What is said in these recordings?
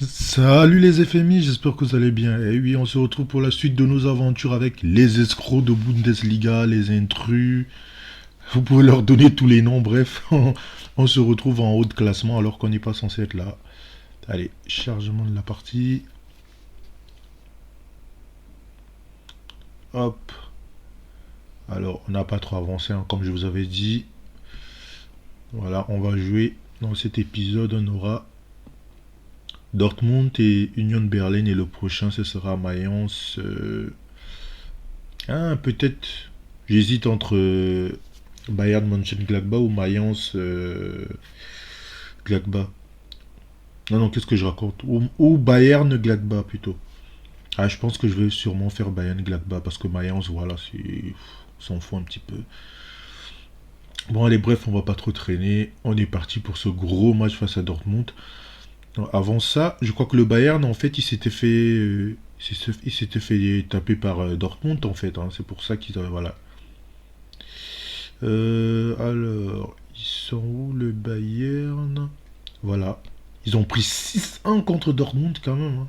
Salut les FMI, j'espère que vous allez bien. Et oui, on se retrouve pour la suite de nos aventures avec les escrocs de Bundesliga, les intrus. Vous pouvez leur donner tous les noms, bref. On se retrouve en haut de classement alors qu'on n'est pas censé être là. Allez, chargement de la partie. Hop. Alors, on n'a pas trop avancé, hein, comme je vous avais dit. Voilà, on va jouer. Dans cet épisode, on aura Dortmund et Union Berlin. Et le prochain, ce sera Mayence. Ah, peut-être. J'hésite entre Bayern Mönchengladbach ou Mayence Gladbach. Non, non, qu'est-ce que je raconte, ou Bayern Gladbach plutôt. Ah, je pense que je vais sûrement faire Bayern Gladbach parce que Mayence, voilà, on s'en fout un petit peu. Bon, allez, bref, on va pas trop traîner. On est parti pour ce gros match face à Dortmund. Avant ça, je crois que le Bayern, en fait, il s'était fait taper par Dortmund, en fait, hein. C'est pour ça qu'ils, voilà. Alors, ils sont où le Bayern? Voilà. Ils ont pris 6-1 contre Dortmund quand même, hein.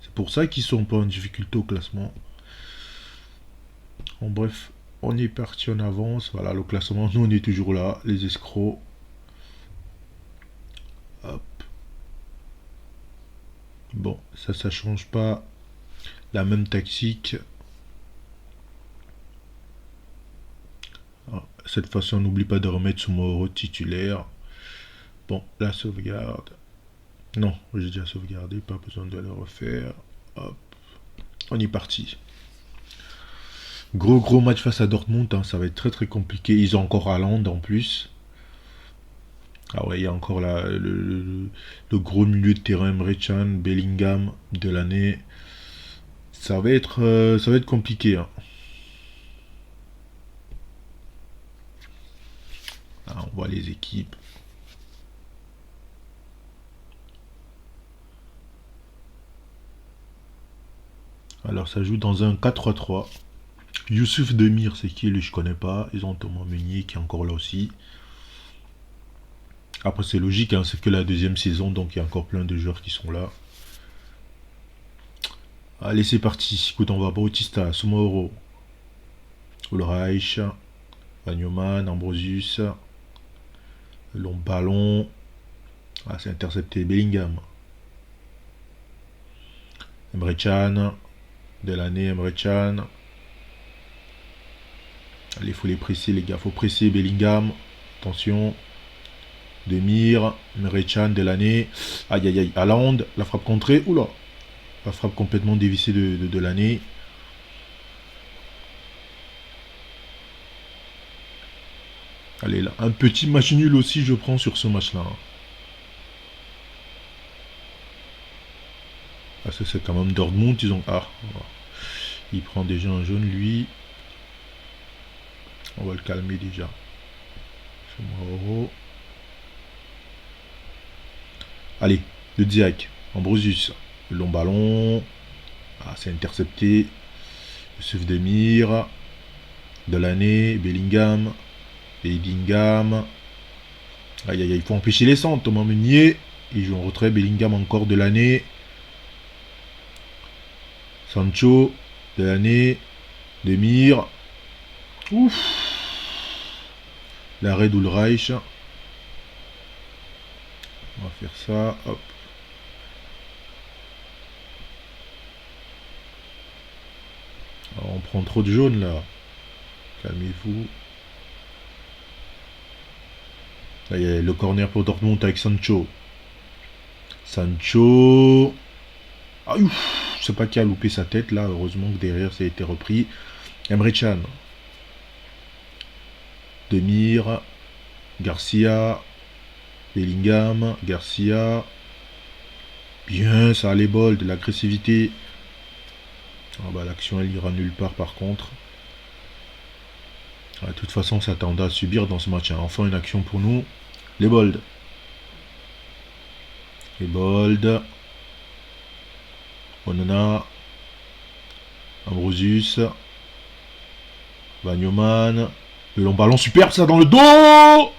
C'est pour ça qu'ils sont pas en difficulté au classement. En bref, on est parti en avance. Voilà, le classement, nous on est toujours là, les escrocs. Hop. Bon, ça change pas la même tactique. Ah, cette fois-ci, on n'oublie pas de remettre Sumoro titulaire. Bon, la sauvegarde. Non, j'ai déjà sauvegardé, pas besoin de le refaire. Hop, on est parti. Gros match face à Dortmund, hein, ça va être très très compliqué. Ils ont encore Haaland en plus. Ah ouais, il y a encore le gros milieu de terrain, Emre Can, Bellingham de l'année. Ça va être compliqué, hein. Ah, on voit les équipes. Alors ça joue dans un 4-3-3. Youssouf Demir, c'est qui lui? Je connais pas. Ils ont Thomas Meunier qui est encore là aussi. Après c'est logique, hein, c'est que la deuxième saison, donc il y a encore plein de joueurs qui sont là. Allez, c'est parti. Écoute, on va Bautista, Sumoro, Ulreich, Wagnerman, Ambrosius, long ballon. Ah, c'est intercepté. Bellingham. Emre Can, Delaney, Emre Can. Allez, faut les presser, les gars. Faut presser Bellingham. Attention. Demir, Emre Can, Delaney. Aïe, aïe, aïe. Haaland, la frappe contrée. Oula. La frappe complètement dévissée de Delaney. Allez, là. Un petit match nul aussi, je prends sur ce match-là. Ah, ça, c'est quand même Dortmund. Ils ont. Ah, il prend déjà un jaune, lui. On va le calmer déjà. Chamorro. Allez, le Diac. Ambrosius. Le long ballon. Ah, c'est intercepté. Youssef Demir. Delaney. Bellingham. Bellingham. Aïe aïe aïe, il faut empêcher les centres. Thomas Meunier. Il joue en retrait. Bellingham encore. Delaney. Sancho. Delaney. Demir. Ouf. L'arrêt d'Ulreich. On va faire ça. Hop. Alors, on prend trop de jaune là. Calmez-vous. Là, il y a le corner pour Dortmund avec Sancho. Sancho. Ah, ouf. Je sais pas qui a loupé sa tête là. Heureusement que derrière ça a été repris. Emre Can. Demir. Garcia. Bellingham. Garcia. Bien, ça a les bols, de l'agressivité. Ah bah l'action elle ira nulle part par contre. Ah, de toute façon, on s'attendait à subir dans ce match, hein. Enfin une action pour nous. Les bolds. Les bolds. Onana. Ambrosius. Wagnerman. Le long ballon superbe, ça dans le dos.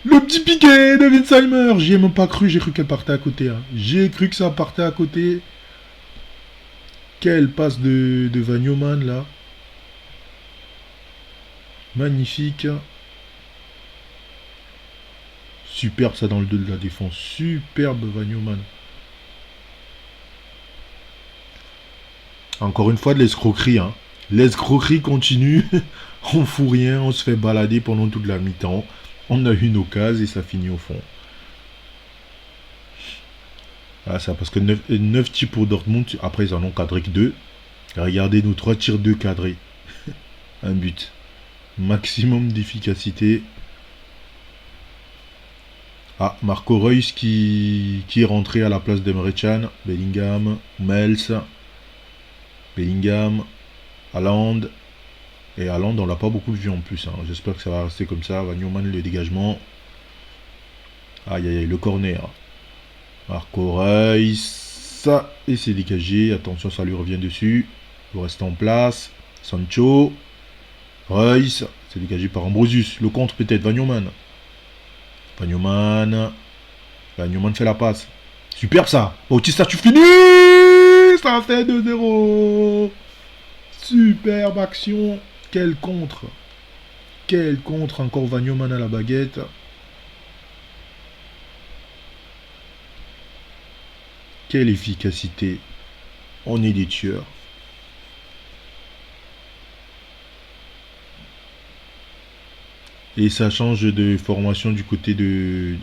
Le petit piqué de Winsheimer. J'y ai même pas cru, j'ai cru qu'elle partait à côté. Hein. J'ai cru que ça partait à côté. Quelle passe de Vagnoman là. Magnifique. Superbe ça dans le dos de la défense. Superbe Vagnoman. Encore une fois de l'escroquerie. Hein. L'escroquerie continue. On fout rien, on se fait balader pendant toute la mi-temps. On a une occasion et ça finit au fond. Ah, ça parce que 9 tirs pour Dortmund. Après ils en ont cadré que 2. Regardez nos 3 tirs 2 cadrés. Un but. Maximum d'efficacité. Ah, Marco Reus qui est rentré à la place d'Emre Can. Bellingham, Mels, Bellingham, Haaland. Et Haaland, on l'a pas beaucoup vu en plus. Hein. J'espère que ça va rester comme ça. Vagnoman, le dégagement. Aïe aïe aïe, le corner. Marco Reus. Et c'est dégagé. Attention, ça lui revient dessus. Il reste en place. Sancho. Reus. C'est dégagé par Ambrosius. Le contre peut-être. Vagnoman. Vagnoman fait la passe. Superbe ça. Bautista, tu finis. Ça fait 2-0. Superbe action. Quel contre. Quel contre. Encore Vagnoman à la baguette. Quelle efficacité. On est des tueurs. Et ça change de formation du côté de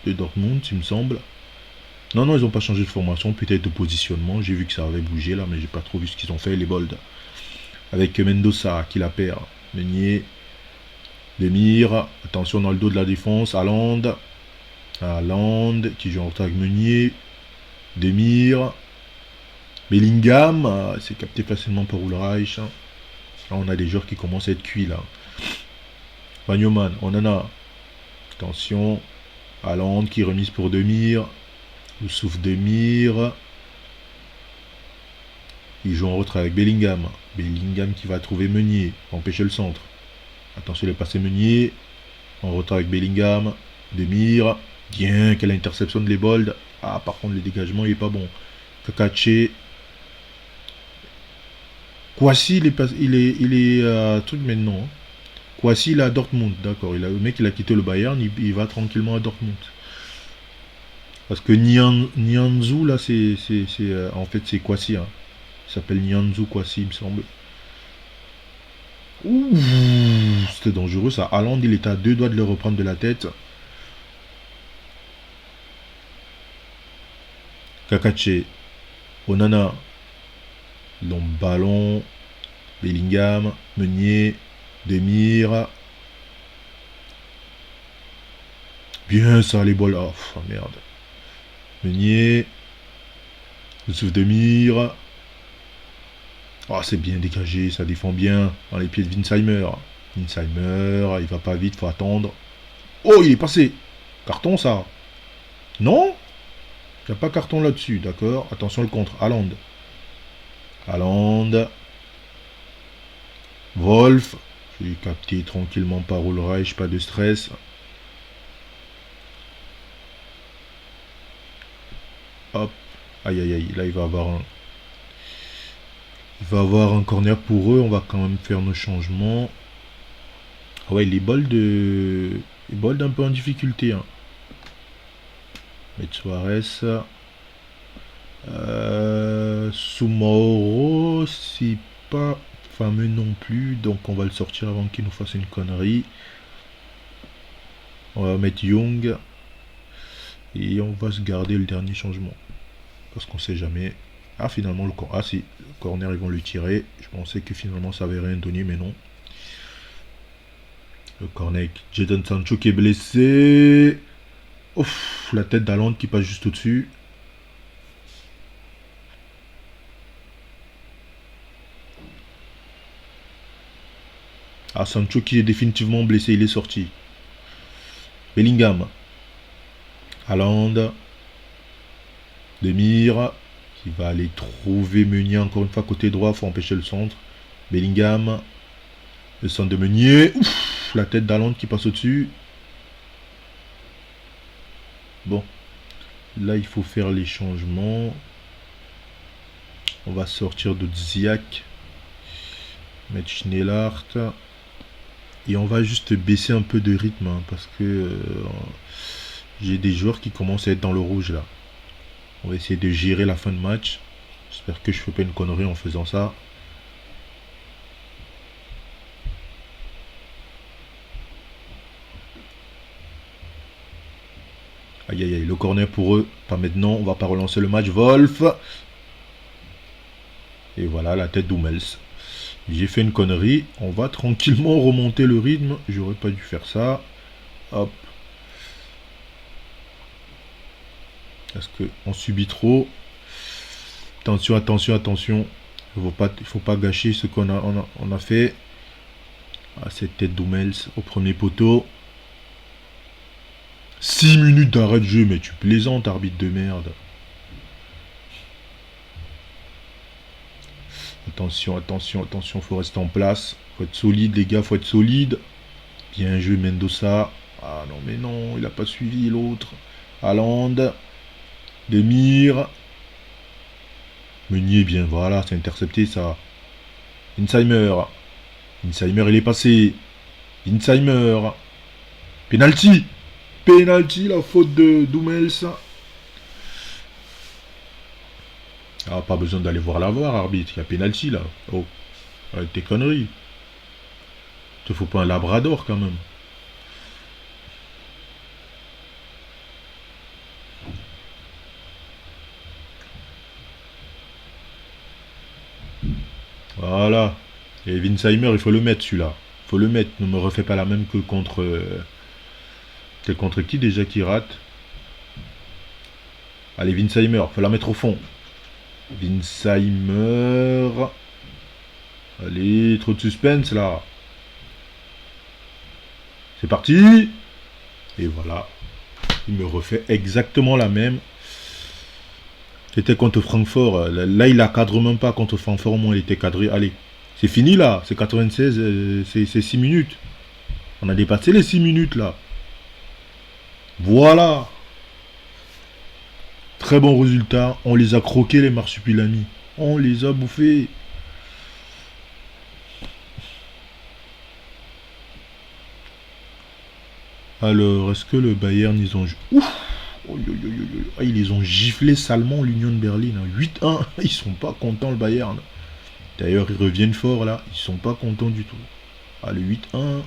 Dortmund, il me semble. Non, ils n'ont pas changé de formation, peut-être de positionnement. J'ai vu que ça avait bougé là, mais j'ai pas trop vu ce qu'ils ont fait, les Bold. Avec Mendoza qui la perd. Meunier. Demir. Attention dans le dos de la défense. Haaland qui joue en retard avec Meunier. Demir. Bellingham. C'est capté facilement par Ulreich. Là, on a des joueurs qui commencent à être cuits là. Vagnoman, on en a. Attention. Haaland qui remise pour Demir. Youssouf Demir. Il joue en retrait avec Bellingham. Bellingham qui va trouver Meunier. Empêcher le centre. Attention, il est passé Meunier. En retrait avec Bellingham. Demir. Bien, quelle interception de Lebold. Ah, par contre, le dégagement, il est pas bon. Kakache. Kwasi, il est truc maintenant. Kwasi, il est à Dortmund, d'accord. Le mec, il a quitté le Bayern, il va tranquillement à Dortmund. Parce que Nianzou, là, en fait, c'est Kwasi. Hein. Il s'appelle Nianzou Kwasi, il me semble. Ouh, c'était dangereux, ça. Haaland, il était à 2 doigts de le reprendre de la tête. Kakache. Onana. Long ballon. Bellingham. Meunier. Demir. Bien ça, les bols. Oh, merde. Meunier. Youssouf Demir. Oh, c'est bien dégagé, ça défend bien. Dans les pieds de Winsheimer. Winsheimer, il va pas vite, faut attendre. Oh, il est passé. Carton, ça. Non? Il n'y a pas carton là-dessus, d'accord. Attention, le contre. Haaland. Wolf. Je vais capter tranquillement par Ulreich, pas de stress. Hop. Aïe aïe aïe, là il va avoir un corner pour eux, on va quand même faire nos changements. Ah ouais, les Bold un peu en difficulté. Hein. Mettre Suarez. Soumoro, c'est pas fameux non plus, donc on va le sortir avant qu'il nous fasse une connerie. On va mettre Young et on va se garder le dernier changement parce qu'on sait jamais. Ah, finalement le corner ils vont le tirer. Je pensais que finalement ça avait rien donné, mais non. Le corner, Jadon Sancho qui est blessé. Ouf, la tête d'Haaland qui passe juste au-dessus. Ah, Sancho qui est définitivement blessé, il est sorti. Bellingham. Haaland. Demir. Qui va aller trouver Meunier encore une fois côté droit, faut empêcher le centre. Bellingham. Le centre de Meunier. Ouf, la tête d'Haaland qui passe au-dessus. Bon, là il faut faire les changements. On va sortir de Ziak, mettre Schnellhardt. Et on va juste baisser un peu de rythme, hein, parce que j'ai des joueurs qui commencent à être dans le rouge là. On va essayer de gérer la fin de match. J'espère que je fais pas une connerie en faisant ça. Aïe aïe aïe, le corner pour eux. Pas maintenant, on va pas relancer le match. Wolf. Et voilà la tête d'Hummels. J'ai fait une connerie. On va tranquillement remonter le rythme. J'aurais pas dû faire ça. Hop. Parce qu'on subit trop. Attention, attention, attention. Il faut pas gâcher ce qu'on a fait. Ah, cette tête d'Hummels au premier poteau. 6 minutes d'arrêt de jeu, mais tu plaisantes, arbitre de merde. Attention, attention, attention, faut rester en place. Faut être solide, les gars, faut être solide. Bien joué, Mendoza. Ah non, mais non, il a pas suivi l'autre. Haaland. Demir. Meunier, bien, voilà, c'est intercepté ça. Insheimer. Insheimer, il est passé. Insheimer. Penalty. Penalty, la faute de Doumels. Ah, pas besoin d'aller voir la VAR, arbitre. Il y a penalty là. Oh, arrête tes conneries. Te faut pas un labrador quand même. Voilà. Et Winsheimer, il faut le mettre celui-là. Faut le mettre. Ne me refais pas la même que contre. C'est contre qui déjà qui rate? Allez, Winsheimer, faut la mettre au fond. Winsheimer. Allez, trop de suspense là. C'est parti. Et voilà. Il me refait exactement la même. C'était contre Francfort. Là, il la cadre même pas. Contre Francfort, au moins, il était cadré. Allez, c'est fini là. C'est 96. C'est 6 minutes. On a dépassé les 6 minutes là. Voilà. Très bon résultat. On les a croqués, les marsupilami. On les a bouffés. Alors, est-ce que le Bayern, ils ont... Ouf. Ah, ils les ont giflés salement, l'Union de Berlin. 8-1. Ils sont pas contents, le Bayern. D'ailleurs, ils reviennent fort là. Ils sont pas contents du tout. Ah, le 8-1.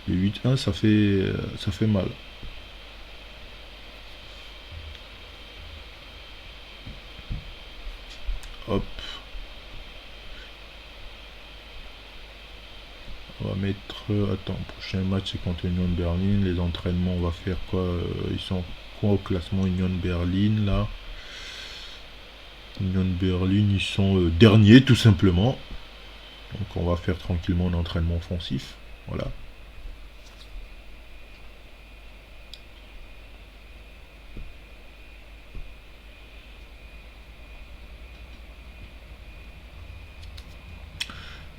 Le 8-1, ça fait mal. Hop. On va mettre... attends, prochain match c'est contre Union de Berlin. Les entraînements, on va faire quoi? Ils sont quoi au classement Union de Berlin là? Union de Berlin, ils sont derniers tout simplement. Donc on va faire tranquillement un entraînement offensif. Voilà.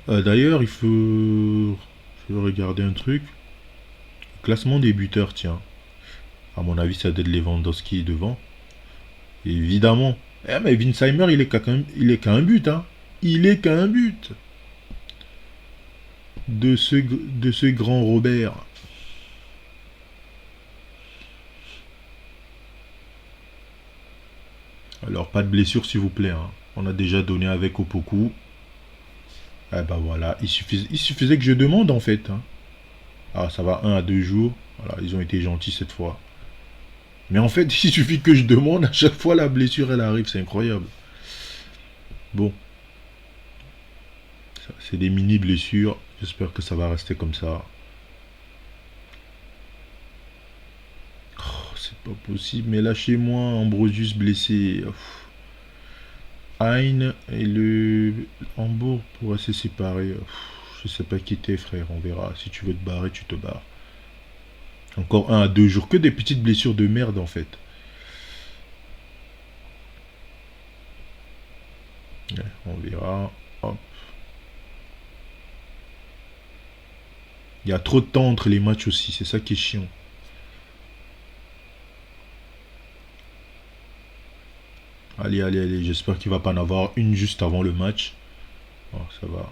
D'ailleurs, il faut... Je vais regarder un truc. Classement des buteurs, tiens. À mon avis, ça doit être Lewandowski devant. Et évidemment. Eh, mais Winsheimer, il est qu'à un but, hein. Il est qu'à un but. De ce grand Robert. Alors, pas de blessure, s'il vous plaît, hein. On a déjà donné avec Opoku. Eh ben voilà, il suffisait que je demande, en fait, hein. Ah, ça va, 1 à 2 jours. Voilà, ils ont été gentils cette fois. Mais en fait, il suffit que je demande, à chaque fois la blessure elle arrive, c'est incroyable. Bon, c'est des mini blessures, j'espère que ça va rester comme ça. Oh, c'est pas possible, mais lâchez-moi, Ambrosius blessé. Hein et le Hambourg pourraient se séparer. Je sais pas qui t'es frère, on verra. Si tu veux te barrer, tu te barres. Encore 1 à 2 jours, que des petites blessures de merde en fait. Ouais, on verra. Hop. Il y a trop de temps entre les matchs aussi, c'est ça qui est chiant. Allez, allez, allez. J'espère qu'il va pas en avoir une juste avant le match. Oh, ça va.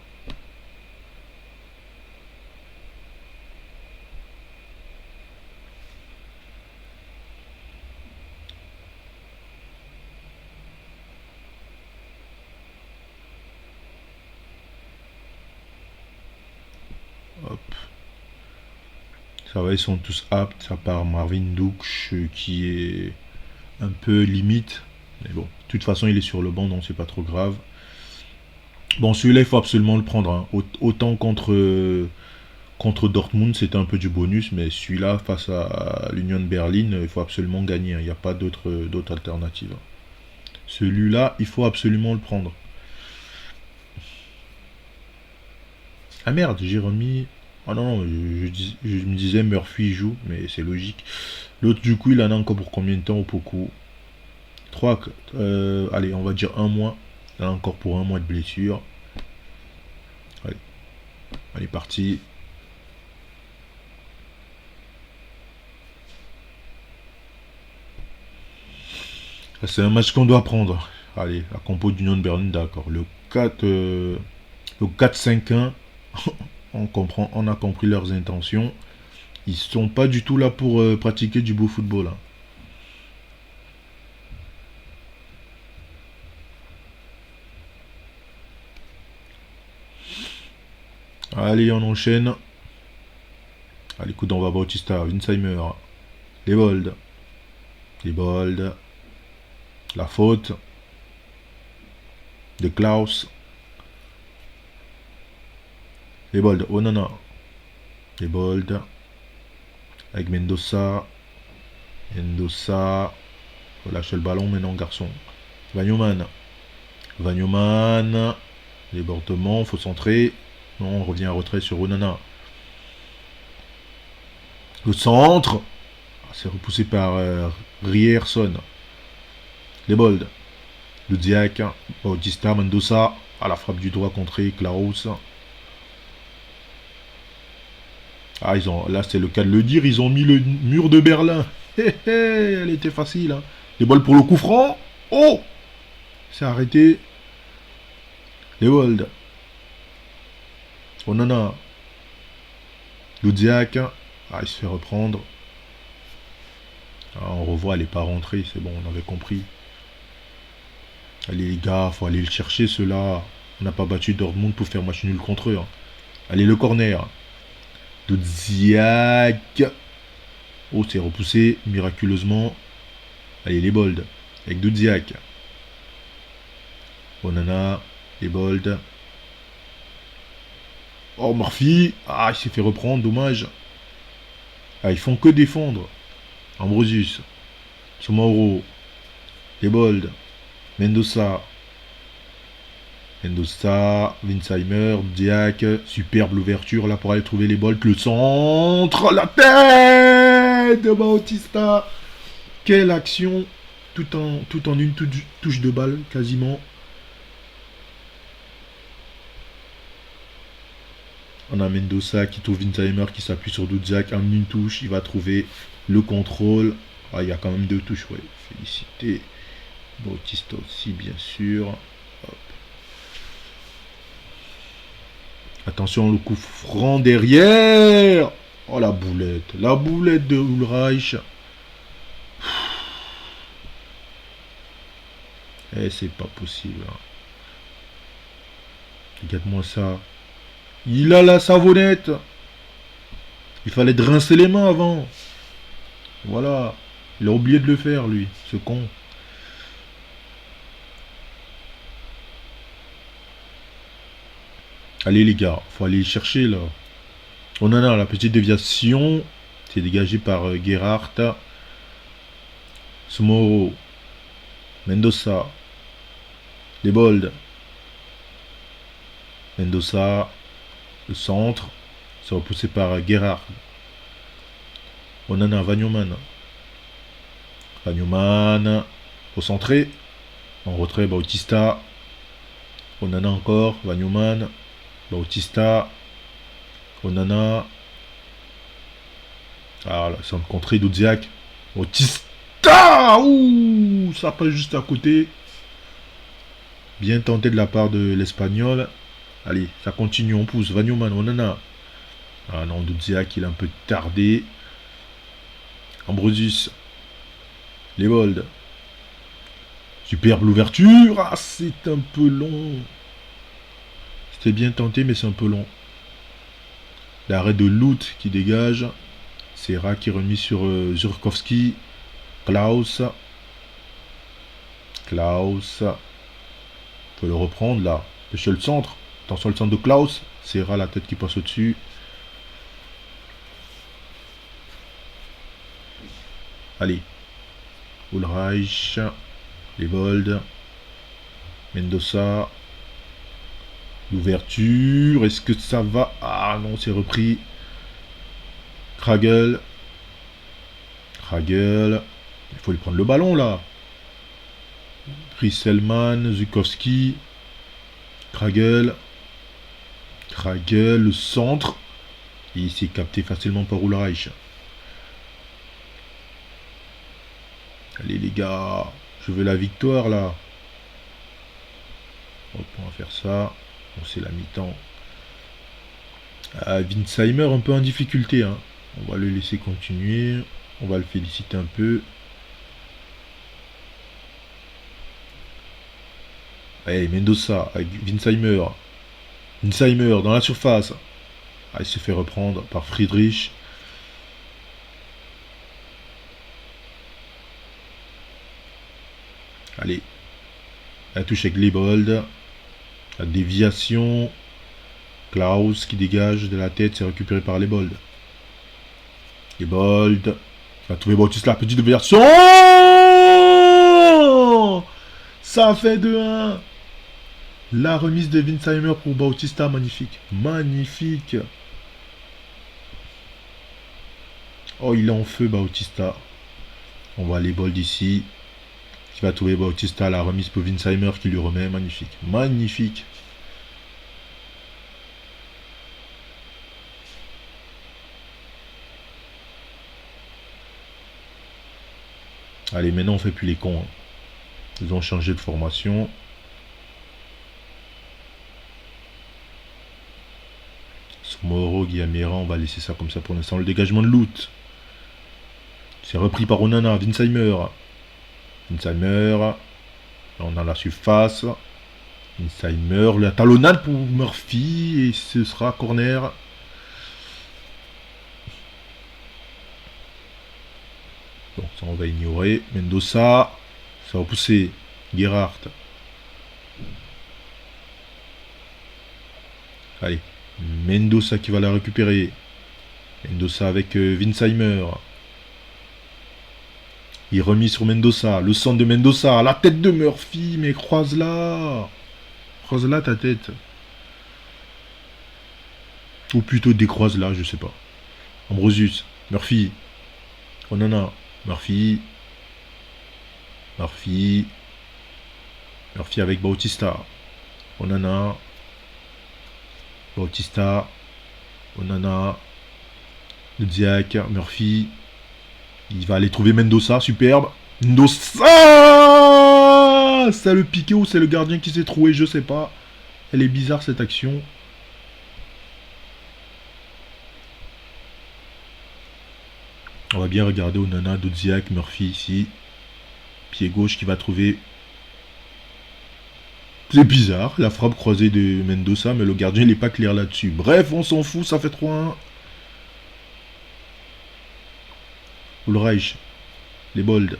Hop. Ça va, ils sont tous aptes, à part Marvin Duksch qui est un peu limite. Mais bon, de toute façon, il est sur le banc, donc c'est pas trop grave. Bon, celui-là, il faut absolument le prendre, hein. Autant contre Dortmund, c'était un peu du bonus, mais celui-là, face à l'Union de Berlin, il faut absolument gagner, hein. Il n'y a pas d'autre alternative. Celui-là, il faut absolument le prendre. Ah merde, j'ai remis. Ah non, non, je me disais Murphy joue, mais c'est logique. L'autre, du coup, il en a encore pour combien de temps au Poku? 3, allez, on va dire un mois. Il en a encore pour un mois de blessure. Allez, allez, parti. C'est un match qu'on doit prendre. Allez, la compo d'Union de Berlin, d'accord. Le 4-5-1, on comprend, on a compris leurs intentions. Ils sont pas du tout là pour pratiquer du beau football, hein. Allez, on enchaîne. Allez, coup d'envoi Bautista, Winsheimer, Lebold. Lebold. La faute de Klaus. Lebold, oh non, non. Lebold. Avec Mendoza. Mendoza. Relâchez le ballon maintenant, garçon. Vagnoman. Vagnoman. Débordement, faut centrer. Non, on revient à retrait sur Onana. Le centre. C'est repoussé par Rierson. Lebold. Ludziak. Bautista, Mendoza. À la frappe du droit contré, Klaus. Ah, là c'est le cas de le dire, ils ont mis le mur de Berlin. Hé hé, elle était facile, hein. Les balles pour le coup franc. Oh, c'est arrêté. Leold. Onana. Ludziak. Ah, il se fait reprendre. Ah, on revoit, elle n'est pas rentrée, c'est bon, on avait compris. Allez les gars, faut aller le chercher ceux-là. On n'a pas battu Dortmund pour faire match nul contre eux, hein. Allez, le corner. Ludziak. Oh, c'est repoussé miraculeusement. Allez, les bolds. Avec Dudziak. Onana. Les bolds. Oh, Murphy. Ah, il s'est fait reprendre, dommage. Ah, ils font que défendre. Ambrosius. Somauro. Les bolds. Mendoza. Mendoza. Winsheimer. Diak. Superbe l'ouverture là pour aller trouver les bolds. Le centre. La tête de Bautista. Quelle action, tout en une touche de balle, quasiment. On a Mendoza qui trouve Winsheimer qui s'appuie sur Dudziak en une touche. Il va trouver le contrôle. Ah, il y a quand même deux touches, ouais. Félicité. Bautista aussi, bien sûr. Hop. Attention, le coup franc derrière. Oh, la boulette. La boulette de Ulreich. Eh, c'est pas possible, hein. Regarde-moi ça. Il a la savonnette. Il fallait te rincer les mains avant. Voilà. Il a oublié de le faire, lui, ce con. Allez, les gars, faut aller chercher, là. On en a la petite déviation. C'est dégagé par Gerhardt. Smoro. Mendoza. Lebold. Mendoza. Le centre. C'est repoussé par Gerhardt. Onana, Vagnoman. Vagnoman. Au centré. En retrait, Bautista. Onana encore. Vagnoman. Bautista. Onana. Ah, là, c'est en contrée, Dudziak. Bautista. Ouh, ça passe juste à côté. Bien tenté de la part de l'Espagnol. Allez, ça continue, on pousse. Vagnoman, on en a. Ah non, Doudziak, il a un peu tardé. Ambrosius. Levold. Superbe l'ouverture. Ah, c'est un peu long. C'était bien tenté, mais c'est un peu long. L'arrêt de Loot qui dégage. Serra qui remis sur Zurkowski. Klaus. Klaus. Faut le reprendre là. Pêcher le centre. Attention le centre de Klaus. Serra la tête qui passe au-dessus. Allez. Ulreich. Levold. Mendoza. L'ouverture. Est-ce que ça va? Ah non, c'est repris. Kragel. Kragel. Il faut lui prendre le ballon là. Risselman. Zukowski. Kragel. Kragel, le centre. Et il s'est capté facilement par Ulreich. Allez les gars. Je veux la victoire là. Hop, on va faire ça. Bon, c'est la mi-temps. Winsheimer un peu en difficulté. Hein. On va le laisser continuer. On va le féliciter un peu. Allez, Mendoza avec Winsheimer. Winsheimer dans la surface. Ah, il se fait reprendre par Friedrich. Allez. La touche avec Lebold. La déviation. Klaus qui dégage de la tête. C'est récupéré par Lebold. Lebold. Il va trouver Bautista. La petite déviation. Ça fait 2-1. La remise de Winsheimer pour Bautista. Magnifique. Magnifique. Oh, il est en feu, Bautista. On voit Lebold ici. Qui va trouver Bautista, la remise pour Winsheimer qui lui remet. Magnifique. Magnifique. Allez, maintenant on fait plus les cons. Hein. Ils ont changé de formation. Moro, Guillamera, on va laisser ça comme ça pour l'instant. Le dégagement de Loot. C'est repris par Onana, Winsheimer. Winsheimer. On a la surface. Winsheimer, la talonnade pour Murphy. Et ce sera corner. Bon, ça on va ignorer. Mendoza. Ça va pousser. Gerhardt. Allez. Mendoza qui va la récupérer. Mendoza avec Winsheimer. Il remis sur Mendoza. Le centre de Mendoza. La tête de Murphy. Mais croise-la. Croise-la ta tête. Ou plutôt décroise-la, je sais pas. Ambrosius. Murphy. Onana. Murphy. Murphy. Murphy avec Bautista. Onana. Bautista. Onana. Doudziak. Murphy. Il va aller trouver Mendoza. Superbe. Mendoza. C'est le piqué ou c'est le gardien qui s'est trouvé, je sais pas. Elle est bizarre cette action. On va bien regarder Onana, Doudziak, Murphy ici. Pied gauche qui va trouver. C'est bizarre, la frappe croisée de Mendoza, mais le gardien n'est pas clair là-dessus. Bref, on s'en fout, ça fait 3-1. Ulreich. Lebold.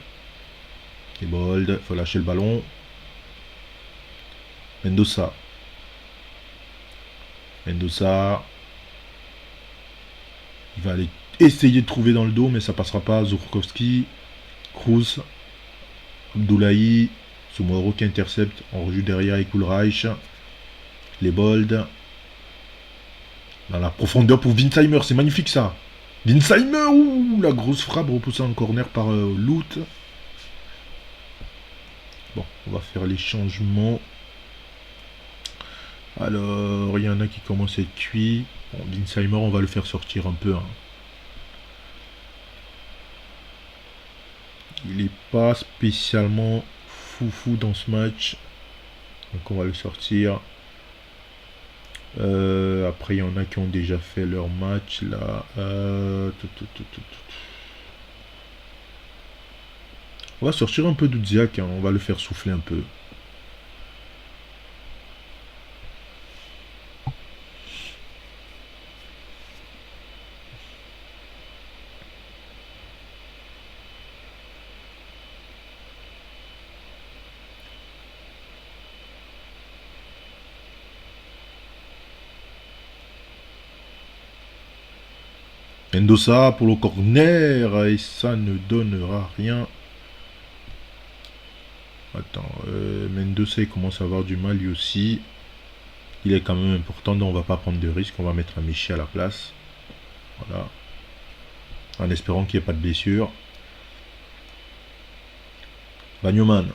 Lebold, faut lâcher le ballon. Mendoza. Mendoza. Il va aller essayer de trouver dans le dos, mais ça passera pas. Zurkowski. Cruz. Abdoulaye. Soumoro qui intercepte. On rejoue derrière avec Ulreich. Lebold. Dans la profondeur pour Winsheimer, c'est magnifique ça. Winsheimer, ouh, la grosse frappe repoussée en corner par Loot. Bon, on va faire les changements. Alors, il y en a qui commencent à être cuits. Bon, Winsheimer, on va le faire sortir un peu. Hein. Il n'est pas spécialement foufou dans ce match. Donc on va le sortir. Après, il y en a qui ont déjà fait leur match là. On va sortir un peu d'Oudziak, hein. On va le faire souffler un peu. Mendoza pour le corner et ça ne donnera rien. Attends, Mendoza il commence à avoir du mal lui aussi. Il est quand même important, donc on va pas prendre de risque. On va mettre un Michi à la place. Voilà. En espérant qu'il n'y ait pas de blessure. Vagnoman.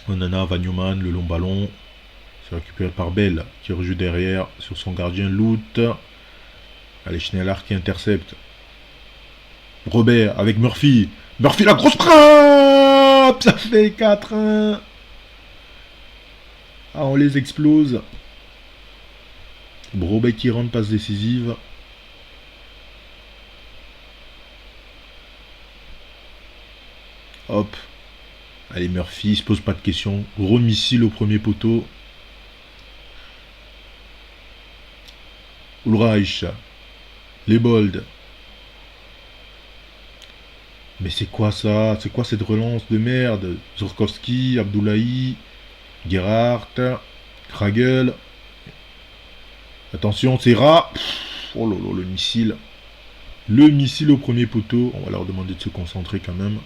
Onana, Vagnoman, le long ballon. C'est récupéré par Bell qui rejoue derrière sur son gardien Loot. Allez, Schnellhardt qui intercepte. Robert avec Murphy. Murphy, la grosse frappe. Ça fait 4-1. Ah, on les explose. Robert qui rentre, passe décisive. Hop. Allez, Murphy, il se pose pas de questions. Gros missile au premier poteau. Ulreich. Les Bold. Mais c'est quoi ça? C'est quoi cette relance de merde? Zorkowski, Abdoulaye, Gerhardt, Kragel. Attention, c'est rat. Oh là là, le missile. Le missile au premier poteau. On va leur demander de se concentrer quand même.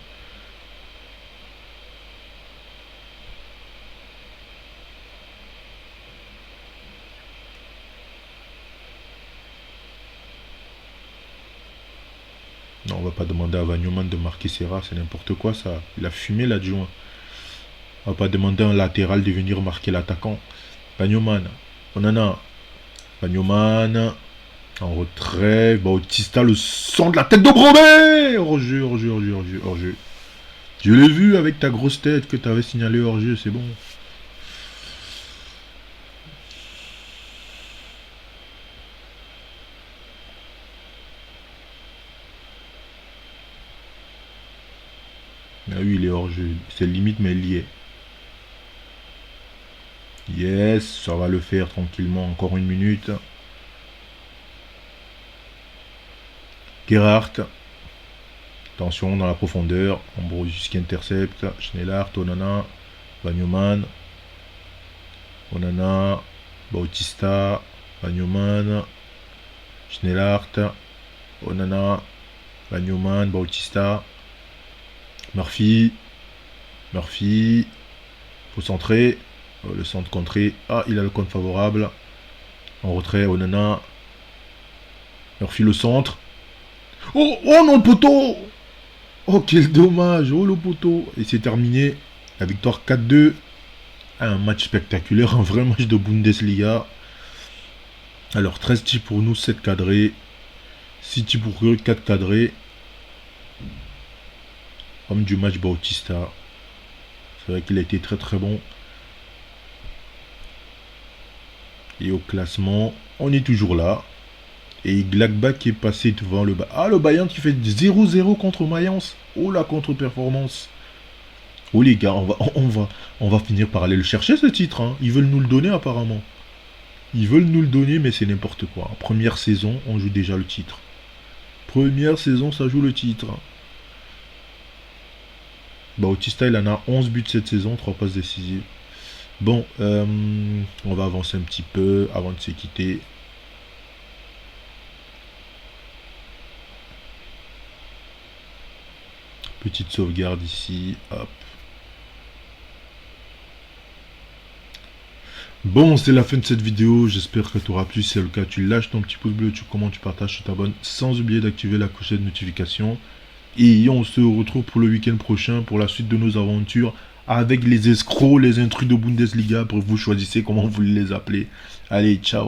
Non, on va pas demander à Vagnoman de marquer Serra, c'est n'importe quoi ça. Il a fumé l'adjoint. On va pas demander à un latéral de venir marquer l'attaquant. Vagnoman, Onana. Vagnoman. En retrait. Bautista, le sang de la tête de Bromé. Hors-jeu, hors-jeu, hors-jeu, hors-jeu, hors-jeu. Je l'ai vu avec ta grosse tête que tu avais signalé hors-jeu, c'est bon. Ah oui, il est hors-jeu. C'est limite, mais il y est. Yes, ça va le faire tranquillement. Encore une minute. Gerhardt. Attention dans la profondeur. Ambrosius qui intercepte. Schnellhardt, Onana. Vagnoman. Onana. Bautista. Vagnoman. Schnellhardt. Onana. Vagnoman. Bautista. Murphy. Murphy. Faut centrer. Le centre contré. Ah, il a le compte favorable. En retrait, Onana. Murphy le centre. Oh, oh non, le poteau. Oh, quel dommage. Oh, le poteau. Et c'est terminé. La victoire 4-2. Un match spectaculaire. Un vrai match de Bundesliga. Alors, 13 tirs pour nous, 7 cadrés. 6 tirs pour eux, 4 cadrés. Homme du match, Bautista. C'est vrai qu'il a été très très bon. Et au classement, on est toujours là. Et Gladbach qui est passé devant le Bayern. Ah, le Bayern qui fait 0-0 contre Mayence. Oh, la contre-performance. Oh les gars, on va finir par aller le chercher ce titre. Hein. Ils veulent nous le donner apparemment. Ils veulent nous le donner, mais c'est n'importe quoi. Première saison, on joue déjà le titre. Première saison, ça joue le titre. Bautista, il en a 11 buts cette saison, 3 passes décisives. Bon, on va avancer un petit peu avant de se quitter. Petite sauvegarde ici, hop. Bon, c'est la fin de cette vidéo, j'espère que t'aura plu. Si c'est le cas, tu lâches ton petit pouce bleu, tu commentes, tu partages, tu t'abonnes, sans oublier d'activer la cloche de notification. Et on se retrouve pour le week-end prochain pour la suite de nos aventures avec les escrocs, les intrus de Bundesliga. Bref, vous choisissez comment vous les appelez. Allez, ciao.